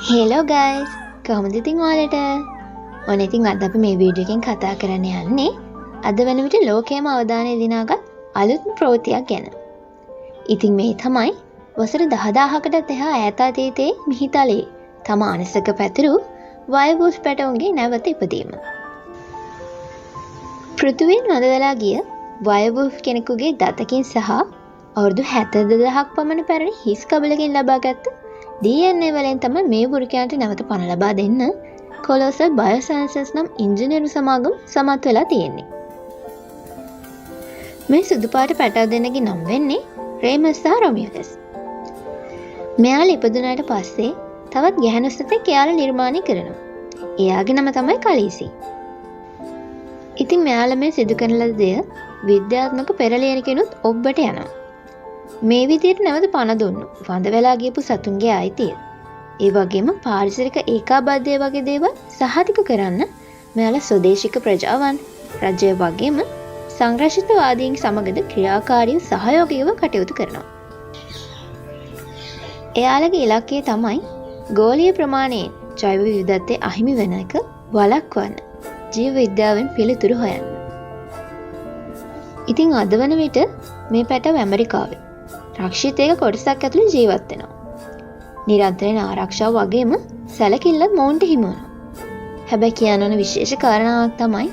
Hello guys කොහොමද ඉතින් ඔයාලට? ඔන්න ඉතින් අද අපි මේ වීඩියෝ එකෙන් කතා කරන්න යන්නේ අද වෙන විට ලෝකයේම අවධානය දිනාගත් අලුත්ම ප්‍රවෘත්තියක් ගැන. ඉතින් මේ තමයි වසර 10000කටත් එහා ඈත අතීතයේ මිහිතලයේ තම අනසක පැතිරු වයවුල්ෆ් පැටවුන්ගේ නැවත ඉපදීම. පෘථිවියෙන් වඳ වෙලා ගිය වයවුල්ෆ් කෙනෙකුගේ දතකින් සහ අවුරුදු 72000ක් පමණ පැරණි හිස් කබලකින් ලබාගත් DNA වලින් තමයි මේ වෘකයන්ට නැවත පණ ලබා දෙන්න කොලොසල් බයෝසයන්සස් නම් ඉංජිනේරු සමාගම සමත් වෙලා තියෙන්නේ. මේ සුදු පාට පැටව දෙන්නගේ නම් වෙන්නේ රේමස් සහ රොමියලස්. මෙයාලා ඉපදුනාට පස්සේ තවත් ගැහැණු සතෙක් එයාලා නිර්මාණය කරනවා. එයාගේ නම තමයි කලීසි. ඉතින් මෙයාලා මේ සිදු කරන ලද දෙය විද්‍යාත්මක පෙරලියනකිනුත් ඔබට යනවා. මේ විදිහට නැවත පණ දුන්නු වඳ වෙලා ගියපු සතුන්ගේ අයිතිය. ඒ වගේම පාරිසරික ඒකාබද්ධය වගේ දේවල් සහතික කරන්න මෙයාලා ස්වදේශික ප්‍රජාවන් රජය වගේම සංරක්ෂිතවාදීන් සමගද ක්‍රියාකාරීව සහයෝගීව කටයුතු කරනවා. එයාලගේ ඉලක්කය තමයි ගෝලීය ප්‍රමාණයෙන් ජෛව විවිධත්වය අහිමි වෙන එක වළක්වන්න ජීව විද්‍යාවෙන් පිළිතුරු හොයන්න. ඉතින් අද වන විට මේ පැටව ඇමරිකාවේ රක්ෂිතයක කොටසක් ඇතුළේ ජීවත් වෙනවා. නිරන්තරයෙන් ආරක්ෂාව වගේම සැලකිල්ලත් මොවුන්ට හිමි වෙනවා. හැබැයි කියන්න ඕන විශේෂ කාරණාවක් තමයි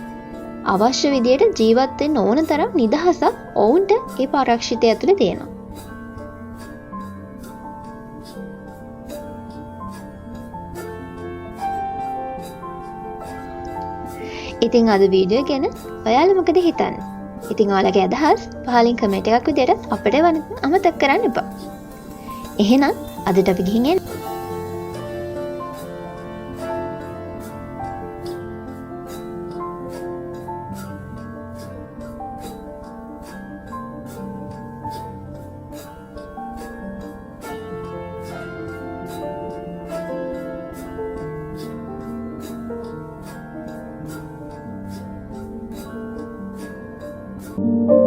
අවශ්‍ය විදියට ජීවත් වෙන්න ඕන තරම් නිදහසක් ඔවුන්ට ඒ ආරක්ෂිතය ඇතුළේ තියෙනවා. ඉතින් අද වීඩියෝ ගැන ඔයාලා මොකද හිතන්නේ? ඉතින් ඔයාලගේ අදහස් පහලින් කමෙන්ට් එකක් විදියට අපිට වන්න අමතක කරන්න එපා. එහෙනම් අදට අපි ගිහින් එන්න. Thank you.